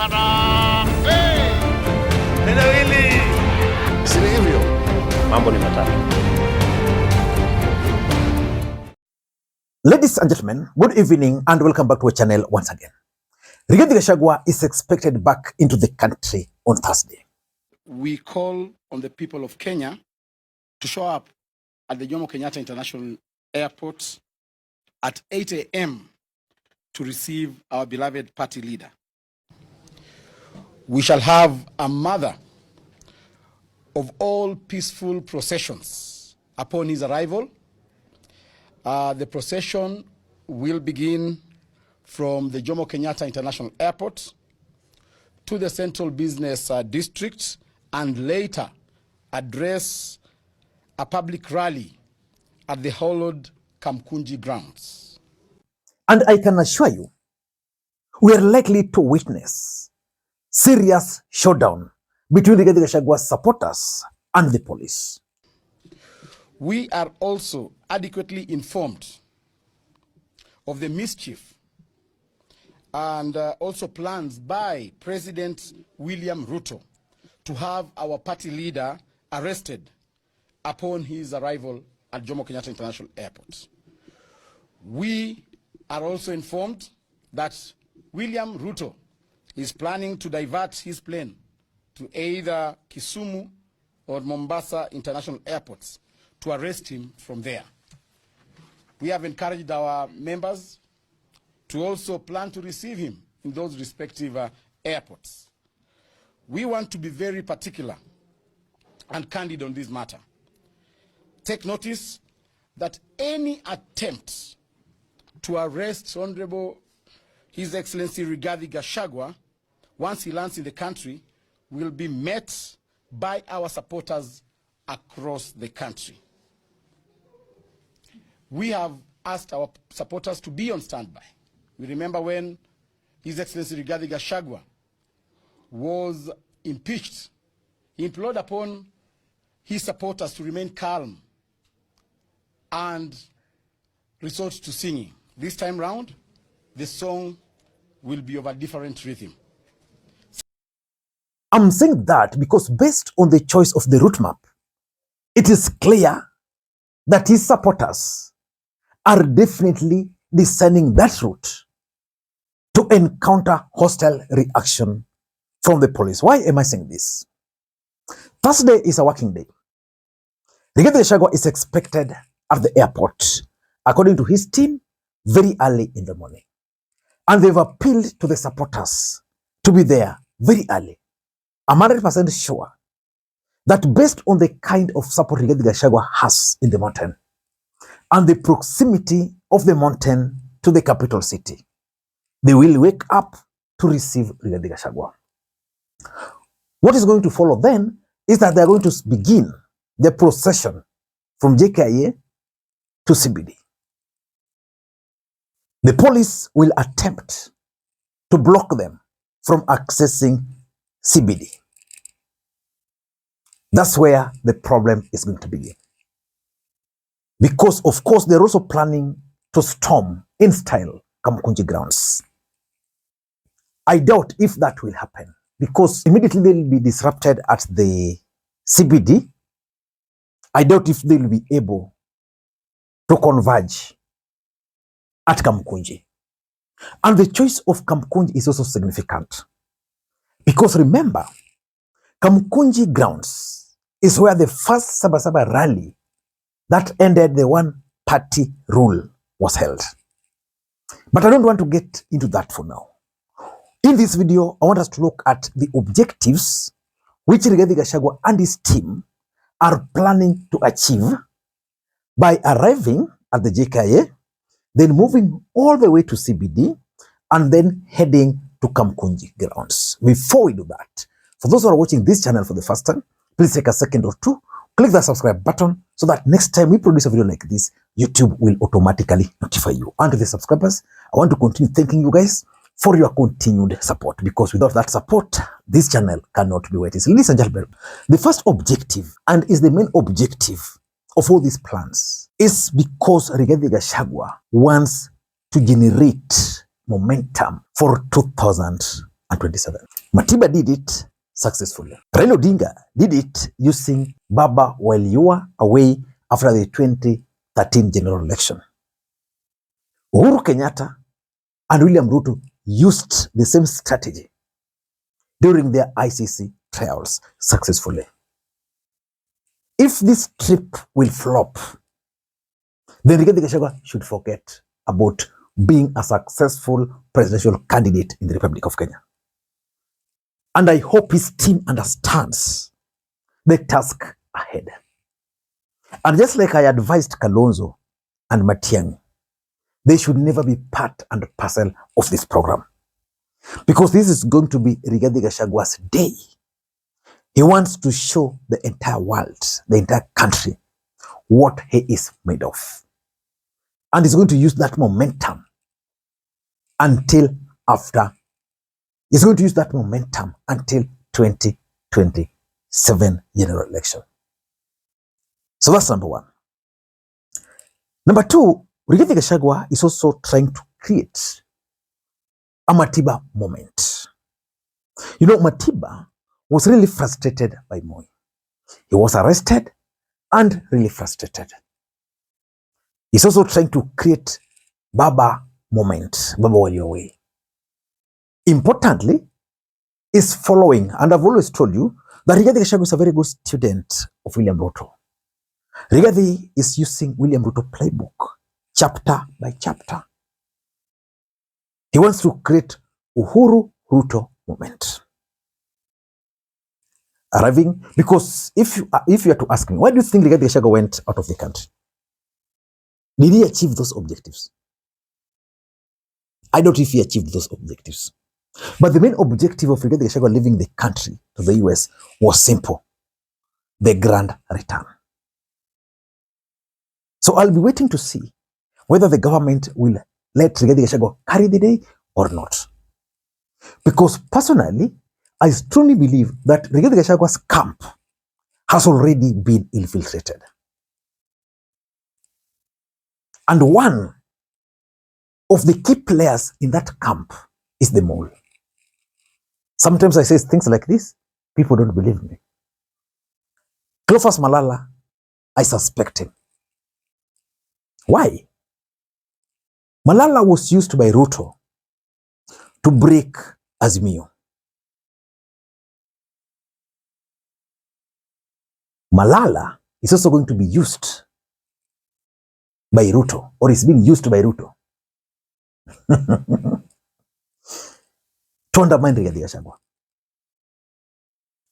Harambee! Neno hili si hivyo. Mambo ni matatu. Ladies and gentlemen, good evening and welcome back to our channel once again. Rigathi Gachagua is expected back into the country on Thursday. We call on the people of Kenya to show up at the Jomo Kenyatta International Airport at 8 a.m. to receive our beloved party leader. We shall have a mother of all peaceful processions upon his arrival. The procession will begin from the Jomo Kenyatta International Airport to the Central Business District and later address a public rally at the hallowed Kamukunji Grounds. And I can assure you, we are likely to witness serious showdown between Rigathi Gachagua's supporters and the police. We are also adequately informed of the mischief and also plans by President William Ruto to have our party leader arrested upon his arrival at Jomo Kenyatta International Airport. We are also informed that William Ruto is planning to divert his plane to either Kisumu or Mombasa International Airports to arrest him from there. We have encouraged our members to also plan to receive him in those respective airports. We want to be very particular and candid on this matter. Take notice that any attempt to arrest Honorable His Excellency Rigathi Gachagua once he lands in the country will be met by our supporters across the country. We have asked our supporters to be on standby. We remember when His Excellency Rigathi Gachagua was impeached, he implored upon his supporters to remain calm and resort to singing. This time round, the song will be of a different rhythm. I'm saying that because based on the choice of the route map, it is clear that his supporters are definitely descending that route to encounter hostile reaction from the police. Why am I saying this? Thursday is a working day. Rigathi Gachagua is expected at the airport, according to his team, very early in the morning. And they've appealed to the supporters to be there very early. I'm 100% sure that based on the kind of support Rigathi Gachagua has in the mountain and the proximity of the mountain to the capital city, they will wake up to receive Rigathi Gachagua. What is going to follow then is that they are going to begin the procession from JKIA to CBD. The police will attempt to block them from accessing CBD. That's where the problem is going to begin. Because, of course, they're also planning to storm in style Kamukunji Grounds. I doubt if that will happen because immediately they'll be disrupted at the CBD. I doubt if they'll be able to converge at Kamukunji. And the choice of Kamukunji is also significant because remember, Kamukunji Grounds is where the first Sabasaba rally that ended the one-party rule was held. But I don't want to get into that for now. In this video, I want us to look at the objectives which Rigathi Gachagua and his team are planning to achieve by arriving at the JKIA, then moving all the way to CBD, and then heading to Kamukunji Grounds. Before we do that, for those who are watching this channel for the first time, please take a second or two, click the subscribe button so that next time we produce a video like this, YouTube will automatically notify you. And to the subscribers, I want to continue thanking you guys for your continued support, because without that support, this channel cannot be where it is. Ladies and gentlemen, the first objective, and is the main objective of all these plans, is because Rigathi Gachagua wants to generate momentum for 2027. 2027. Matiba did it successfully. Raila Odinga did it using Baba while you were away after the 2013 general election. Uhuru Kenyatta and William Ruto used the same strategy during their ICC trials successfully. If this trip will flop, then Rigathi Gachagua should forget about being a successful presidential candidate in the Republic of Kenya. And I hope his team understands the task ahead. And just like I advised Kalonzo and Matiang'i, they should never be part and parcel of this program. Because this is going to be Rigathi Gachagua's day. He wants to show the entire world, the entire country, what he is made of. And he's going to use that momentum until 2027 general election. So that's number one. Number two, Rigathi Gachagua is also trying to create a Matiba moment. You know, Matiba was really frustrated by Moi. He was arrested and really frustrated. He's also trying to create Baba moment, Baba while you're away. Importantly, is following, and I've always told you that Rigathi Gachagua is a very good student of William Ruto. Rigathi is using William Ruto playbook, chapter by chapter. He wants to create Uhuru Ruto moment. Arriving, because if you are to ask me, why do you think Rigathi Gachagua went out of the country? Did he achieve those objectives? I don't know if he achieved those objectives. But the main objective of Rigathi Gachagua leaving the country to the US was simple: the grand return. So I'll be waiting to see whether the government will let Rigathi Gachagua carry the day or not. Because personally, I strongly believe that Rigathi Gachagua's camp has already been infiltrated. And one of the key players in that camp is the mole. Sometimes I say things like this, people don't believe me. Cleophas Malala, I suspect him. Why? Malala was used by Ruto to break Azimio. Malala is also going to be used by Ruto, or is being used by Ruto to undermine Rigathi Gachagua.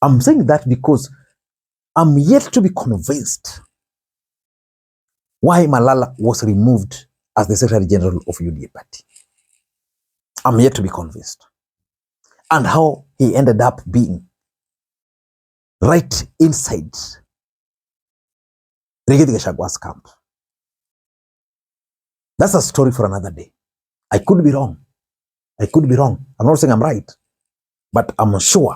I'm saying that because I'm yet to be convinced why Malala was removed as the Secretary General of UDA party. I'm yet to be convinced. And how he ended up being right inside Rigathi Gachagua's camp. That's a story for another day. I could be wrong. I could be wrong. I'm not saying I'm right, but I'm sure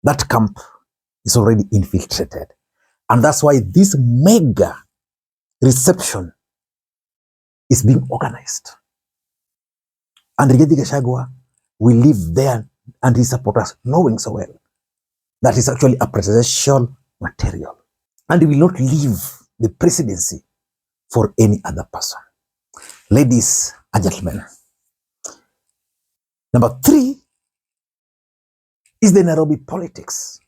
that camp is already infiltrated. And that's why this mega reception is being organized. And Rigathi Gachagua will live there and his supporters knowing so well that is actually a presidential material. And he will not leave the presidency for any other person. Ladies and gentlemen, number three is the Nairobi politics.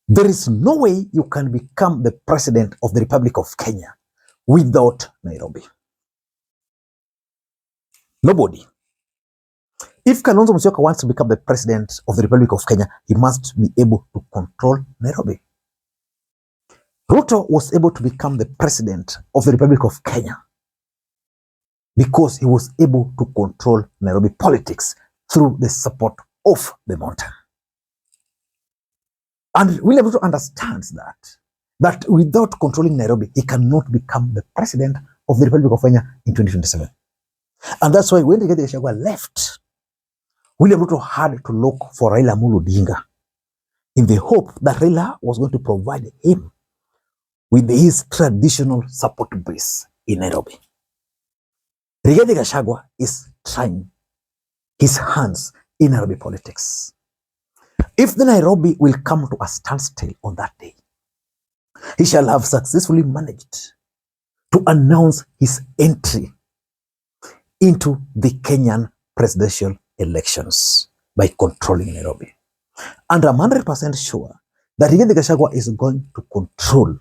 There is no way you can become the president of the Republic of Kenya without Nairobi. Nobody. If Kalonzo Musyoka wants to become the president of the Republic of Kenya, he must be able to control Nairobi. Ruto was able to become the president of the Republic of Kenya because he was able to control Nairobi politics through the support of the mountain. And William Ruto understands that without controlling Nairobi, he cannot become the president of the Republic of Kenya in 2027. And that's why when Rigathi Gachagua left, William Ruto had to look for Raila Amolo Odinga in the hope that Raila was going to provide him with his traditional support base in Nairobi. Rigathi Gachagua is trying his hands in Nairobi politics. If the Nairobi will come to a standstill on that day, he shall have successfully managed to announce his entry into the Kenyan presidential elections by controlling Nairobi. And I'm 100% sure that Rigathi Gachagua is going to control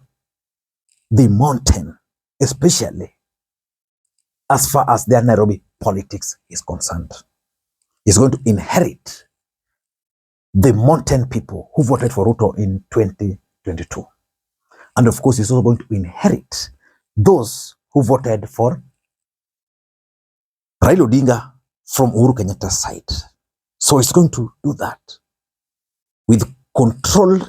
the mountain, especially as far as their Nairobi politics is concerned. He's going to inherit the mountain people who voted for Ruto in 2022. And of course, he's also going to inherit those who voted for Raila Odinga from Uhuru Kenyatta's side. So he's going to do that with control,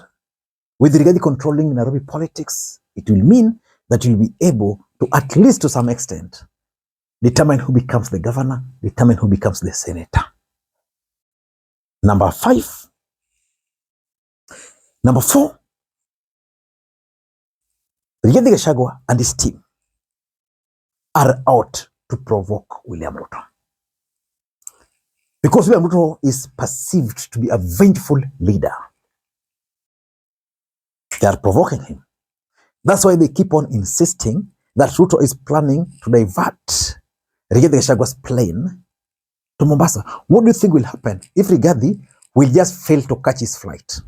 with Rigathi controlling Nairobi politics. It will mean that you'll be able to, at least to some extent, determine who becomes the governor, determine who becomes the senator. Number 5. Number 4, Rigathi Gachagua and his team are out to provoke William Ruto. Because William Ruto is perceived to be a vengeful leader. They are provoking him. That's why they keep on insisting that Ruto is planning to divert Rigathi Gachagua's plane to Mombasa. What do you think will happen if Rigathi will just fail to catch his flight?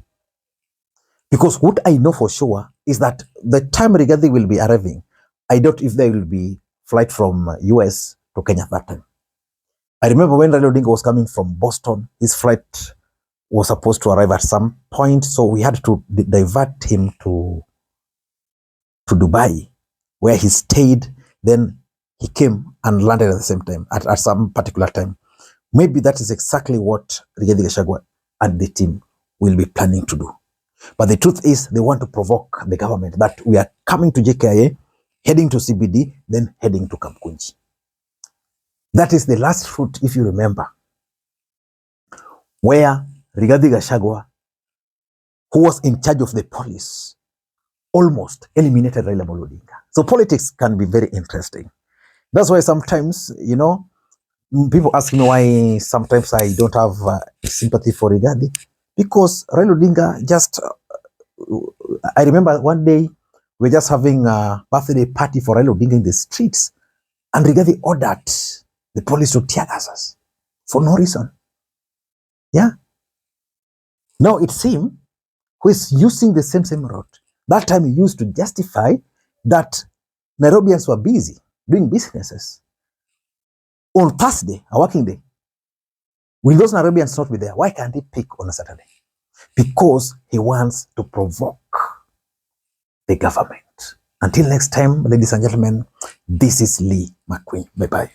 Because what I know for sure is that the time Rigathi will be arriving, I doubt if there will be flight from US to Kenya that time. I remember when Raila Odinga was coming from Boston, his flight was supposed to arrive at some point, so we had to divert him to Dubai, where he stayed. Then he came and landed at the same time, at some particular time. Maybe that is exactly what Rigathi Gachagua and the team will be planning to do. But the truth is, they want to provoke the government that we are coming to JKIA, heading to CBD, then heading to Kamukunji. That is the last route, if you remember, where Rigathi Gachagua, who was in charge of the police, almost eliminated Raila Odinga. So politics can be very interesting. That's why sometimes, you know, people ask me why sometimes I don't have sympathy for Rigathi. Because Raila Odinga just, I remember one day, we were just having a birthday party for Raila Odinga in the streets, and Rigathi ordered the police to tear gas us for no reason. Yeah. Now it seems who is using the same route. That time he used to justify that Nairobians were busy doing businesses. On Thursday, a working day, will those Nairobians not be there? Why can't he pick on a Saturday? Because he wants to provoke the government. Until next time, ladies and gentlemen, this is Lee Makwiny. Bye-bye.